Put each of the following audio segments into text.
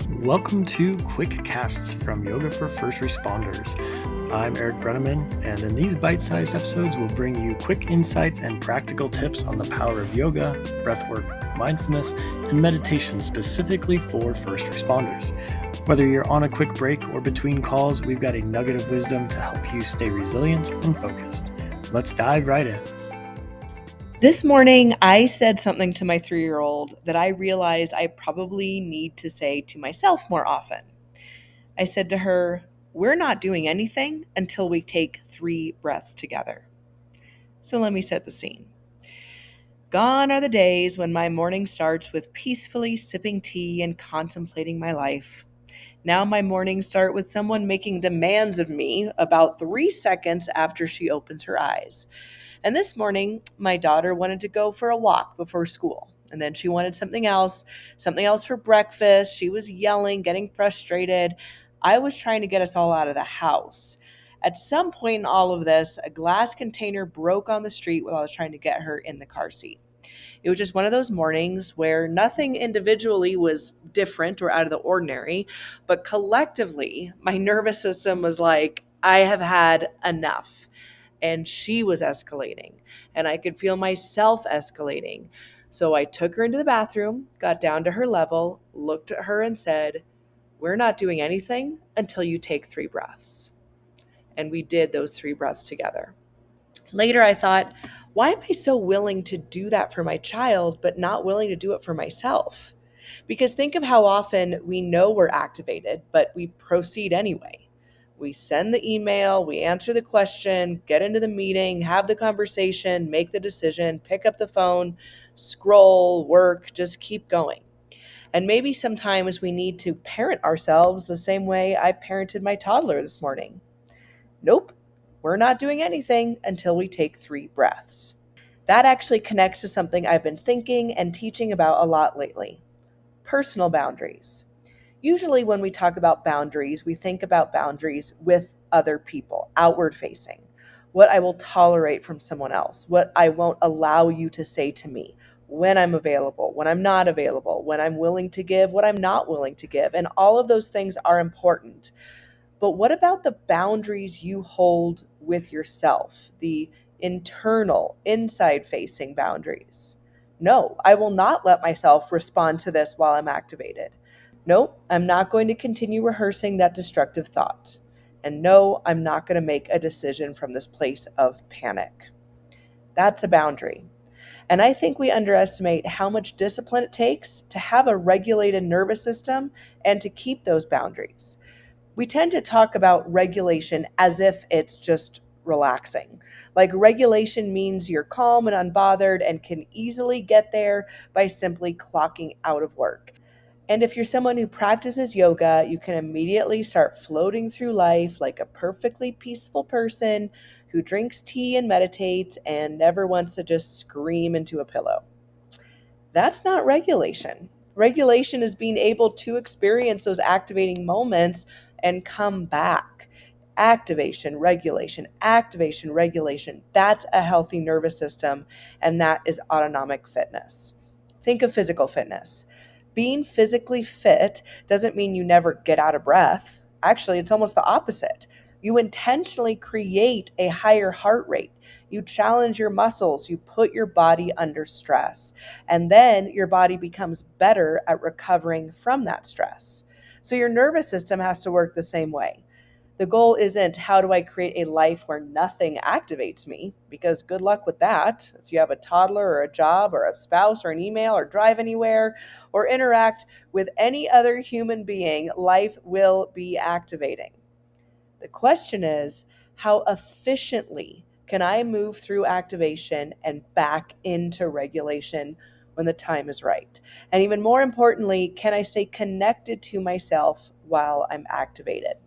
Welcome to QuickCasts from Yoga for First Responders. I'm Eric Brenneman, and in these bite-sized episodes, we'll bring you quick insights and practical tips on the power of yoga, breathwork, mindfulness, and meditation specifically for first responders. Whether you're on a quick break or between calls, we've got a nugget of wisdom to help you stay resilient and focused. Let's dive right in. This morning, I said something to my 3-year-old that I realized I probably need to say to myself more often. I said to her, "We're not doing anything until we take 3 breaths together." So let me set the scene. Gone are the days when my morning starts with peacefully sipping tea and contemplating my life. Now my mornings start with someone making demands of me about 3 seconds after she opens her eyes. And this morning, my daughter wanted to go for a walk before school. And then she wanted something else for breakfast. She was yelling, getting frustrated. I was trying to get us all out of the house. At some point in all of this, a glass container broke on the street while I was trying to get her in the car seat. It was just one of those mornings where nothing individually was different or out of the ordinary, but collectively, my nervous system was like, I have had enough. And she was escalating, and I could feel myself escalating. So I took her into the bathroom, got down to her level, looked at her and said, "We're not doing anything until you take 3 breaths." And we did those 3 breaths together. Later, I thought, why am I so willing to do that for my child, but not willing to do it for myself? Because think of how often we know we're activated, but we proceed anyway. We send the email, we answer the question, get into the meeting, have the conversation, make the decision, pick up the phone, scroll, work, just keep going. And maybe sometimes we need to parent ourselves the same way I parented my toddler this morning. Nope, we're not doing anything until we take 3 breaths. That actually connects to something I've been thinking and teaching about a lot lately: personal boundaries. Usually when we talk about boundaries, we think about boundaries with other people, outward facing. What I will tolerate from someone else, what I won't allow you to say to me, when I'm available, when I'm not available, when I'm willing to give, what I'm not willing to give. And all of those things are important. But what about the boundaries you hold with yourself, the internal, inside facing boundaries? No, I will not let myself respond to this while I'm activated. No, I'm not going to continue rehearsing that destructive thought. And no, I'm not going to make a decision from this place of panic. That's a boundary. And I think we underestimate how much discipline it takes to have a regulated nervous system and to keep those boundaries. We tend to talk about regulation as if it's just relaxing. Like regulation means you're calm and unbothered and can easily get there by simply clocking out of work. And if you're someone who practices yoga, you can immediately start floating through life like a perfectly peaceful person who drinks tea and meditates and never wants to just scream into a pillow. That's not regulation. Regulation is being able to experience those activating moments and come back. Activation, regulation. That's a healthy nervous system, and that is autonomic fitness. Think of physical fitness. Being physically fit doesn't mean you never get out of breath. Actually, it's almost the opposite. You intentionally create a higher heart rate. You challenge your muscles. You put your body under stress. And then your body becomes better at recovering from that stress. So your nervous system has to work the same way. The goal isn't how do I create a life where nothing activates me, because good luck with that. If you have a toddler or a job or a spouse or an email or drive anywhere or interact with any other human being, life will be activating. The question is, how efficiently can I move through activation and back into regulation when the time is right? And even more importantly, can I stay connected to myself while I'm activated?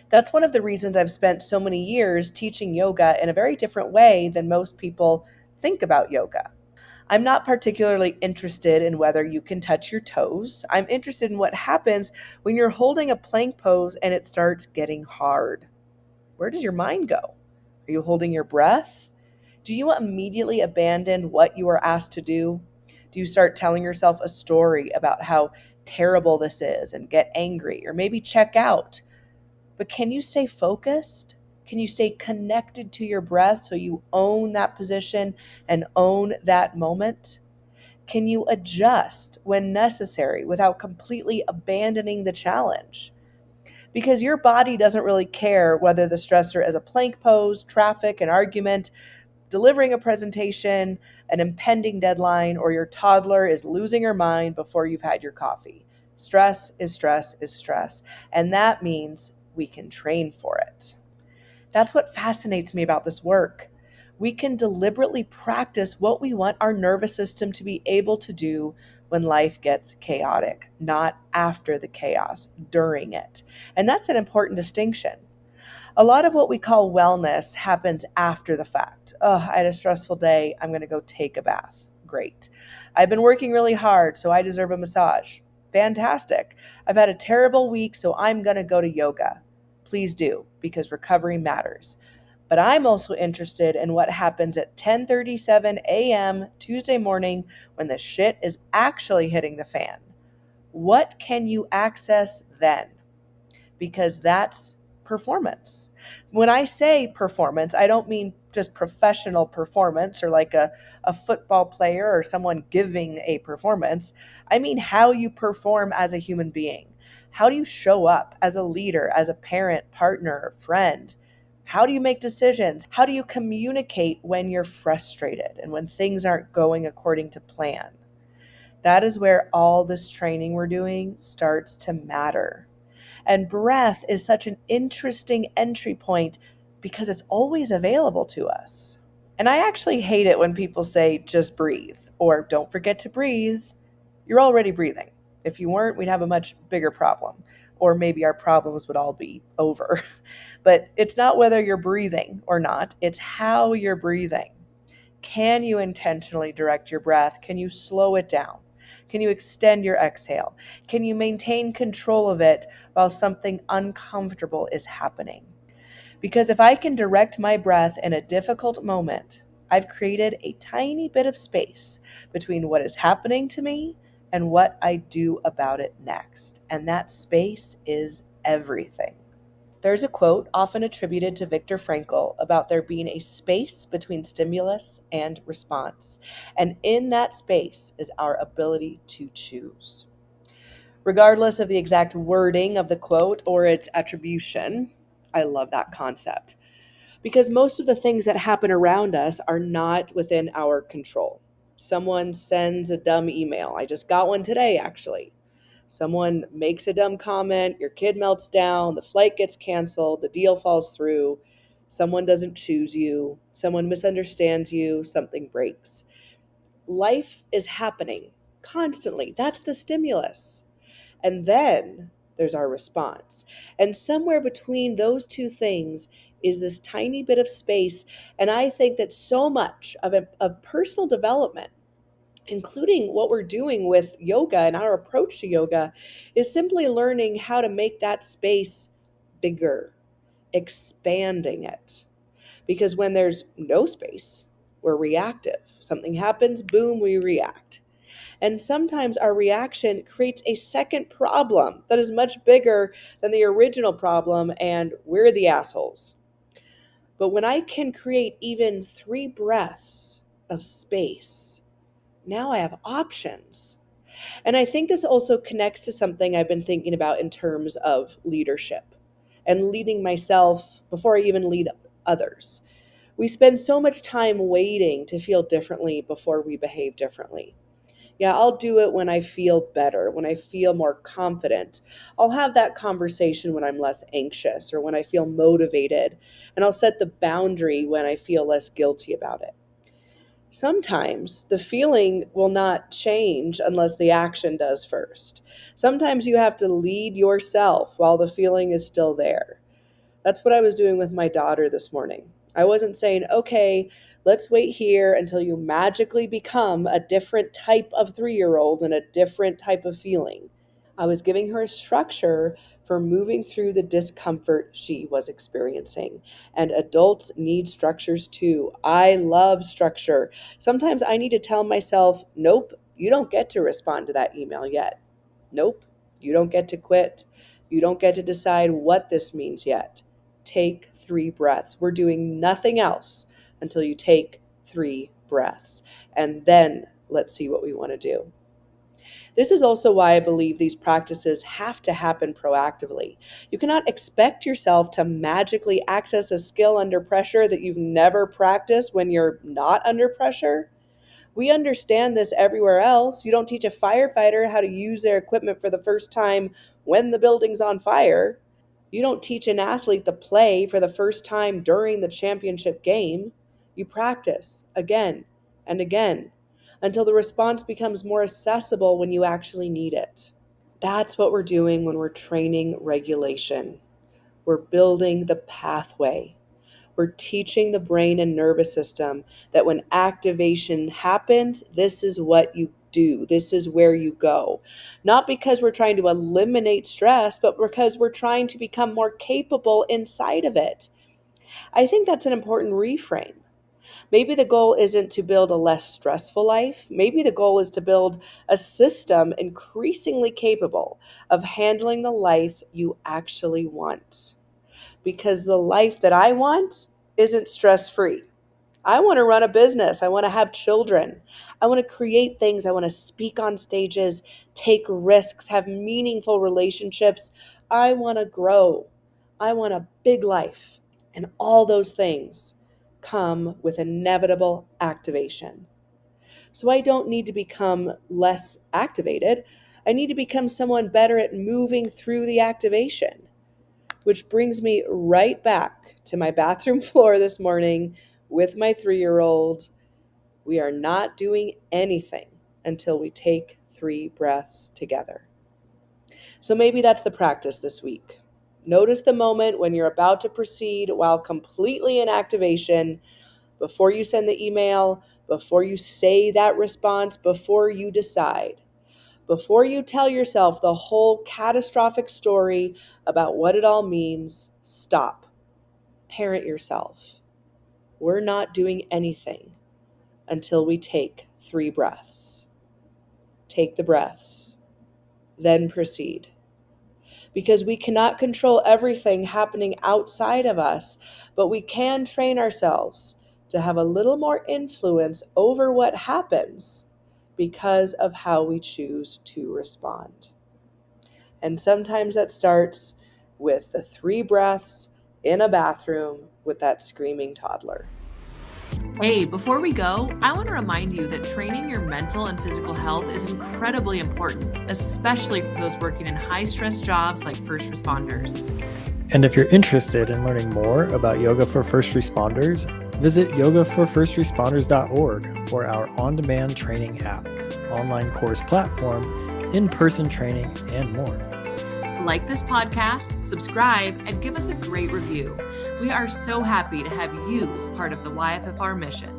That's one of the reasons I've spent so many years teaching yoga in a very different way than most people think about yoga. I'm not particularly interested in whether you can touch your toes. I'm interested in what happens when you're holding a plank pose and it starts getting hard. Where does your mind go? Are you holding your breath? Do you immediately abandon what you are asked to do? Do you start telling yourself a story about how terrible this is and get angry or maybe check out. But can you stay focused? Can you stay connected to your breath so you own that position and own that moment? Can you adjust when necessary without completely abandoning the challenge? Because your body doesn't really care whether the stressor is a plank pose, traffic, an argument, delivering a presentation, an impending deadline, or your toddler is losing her mind before you've had your coffee. Stress is stress is stress, and that means we can train for it. That's what fascinates me about this work. We can deliberately practice what we want our nervous system to be able to do when life gets chaotic, not after the chaos, during it. And that's an important distinction. A lot of what we call wellness happens after the fact. Oh, I had a stressful day. I'm going to go take a bath. Great. I've been working really hard, so I deserve a massage. Fantastic. I've had a terrible week, so I'm going to go to yoga. Please do, because recovery matters. But I'm also interested in what happens at 10:37 a.m. Tuesday morning when the shit is actually hitting the fan. What can you access then? Because that's performance. When I say performance, I don't mean just professional performance or like a football player or someone giving a performance. I mean how you perform as a human being. How do you show up as a leader, as a parent, partner, friend? How do you make decisions? How do you communicate when you're frustrated and when things aren't going according to plan? That is where all this training we're doing starts to matter. And breath is such an interesting entry point because it's always available to us. And I actually hate it when people say, just breathe, or don't forget to breathe. You're already breathing. If you weren't, we'd have a much bigger problem, or maybe our problems would all be over. But it's not whether you're breathing or not, it's how you're breathing. Can you intentionally direct your breath? Can you slow it down? Can you extend your exhale? Can you maintain control of it while something uncomfortable is happening? Because if I can direct my breath in a difficult moment, I've created a tiny bit of space between what is happening to me and what I do about it next. And that space is everything. There's a quote often attributed to Viktor Frankl about there being a space between stimulus and response. And in that space is our ability to choose. Regardless of the exact wording of the quote or its attribution, I love that concept. Because most of the things that happen around us are not within our control. Someone sends a dumb email. I just got one today, actually. Someone makes a dumb comment, your kid melts down, the flight gets canceled, the deal falls through, someone doesn't choose you, someone misunderstands you, something breaks. Life is happening constantly. That's the stimulus. And then there's our response. And somewhere between those two things is this tiny bit of space. And I think that so much of personal development, including what we're doing with yoga and our approach to yoga, is simply learning how to make that space bigger, expanding it. Because when there's no space, we're reactive. Something happens, boom, we react. And sometimes our reaction creates a second problem that is much bigger than the original problem, and we're the assholes. But when I can create even 3 breaths of space, now I have options. And I think this also connects to something I've been thinking about in terms of leadership and leading myself before I even lead others. We spend so much time waiting to feel differently before we behave differently. Yeah, I'll do it when I feel better, when I feel more confident. I'll have that conversation when I'm less anxious or when I feel motivated, and I'll set the boundary when I feel less guilty about it. Sometimes the feeling will not change unless the action does first. Sometimes you have to lead yourself while the feeling is still there. That's what I was doing with my daughter this morning. I wasn't saying, okay, let's wait here until you magically become a different type of 3-year-old and a different type of feeling. I was giving her a structure for moving through the discomfort she was experiencing. And adults need structures too. I love structure. Sometimes I need to tell myself, nope, you don't get to respond to that email yet. Nope, you don't get to quit. You don't get to decide what this means yet. Take 3 breaths. We're doing nothing else until you take 3 breaths. And then let's see what we want to do. This is also why I believe these practices have to happen proactively. You cannot expect yourself to magically access a skill under pressure that you've never practiced when you're not under pressure. We understand this everywhere else. You don't teach a firefighter how to use their equipment for the first time when the building's on fire. You don't teach an athlete to play for the first time during the championship game. You practice again and again until the response becomes more accessible when you actually need it. That's what we're doing when we're training regulation. We're building the pathway. We're teaching the brain and nervous system that when activation happens, this is what you do. This is where you go. Not because we're trying to eliminate stress, but because we're trying to become more capable inside of it. I think that's an important reframe. Maybe the goal isn't to build a less stressful life. Maybe the goal is to build a system increasingly capable of handling the life you actually want. Because the life that I want isn't stress-free. I want to run a business. I want to have children. I want to create things. I want to speak on stages, take risks, have meaningful relationships. I want to grow. I want a big life. And all those things come with inevitable activation. So I don't need to become less activated. I need to become someone better at moving through the activation. Which brings me right back to my bathroom floor this morning with my 3-year-old. We are not doing anything until we take 3 breaths together. So maybe that's the practice this week. Notice the moment when you're about to proceed while completely in activation, before you send the email, before you say that response, before you decide. Before you tell yourself the whole catastrophic story about what it all means, stop. Parent yourself. We're not doing anything until we take 3 breaths. Take the breaths, then proceed. Because we cannot control everything happening outside of us, but we can train ourselves to have a little more influence over what happens because of how we choose to respond. And sometimes that starts with the 3 breaths in a bathroom with that screaming toddler. Hey, before we go, I want to remind you that training your mental and physical health is incredibly important, especially for those working in high-stress jobs like first responders. And if you're interested in learning more about yoga for first responders, visit yogaforfirstresponders.org for our on-demand training app, online course platform, in-person training, and more. Like this podcast, subscribe, and give us a great review. We are so happy to have you part of the YFFR mission.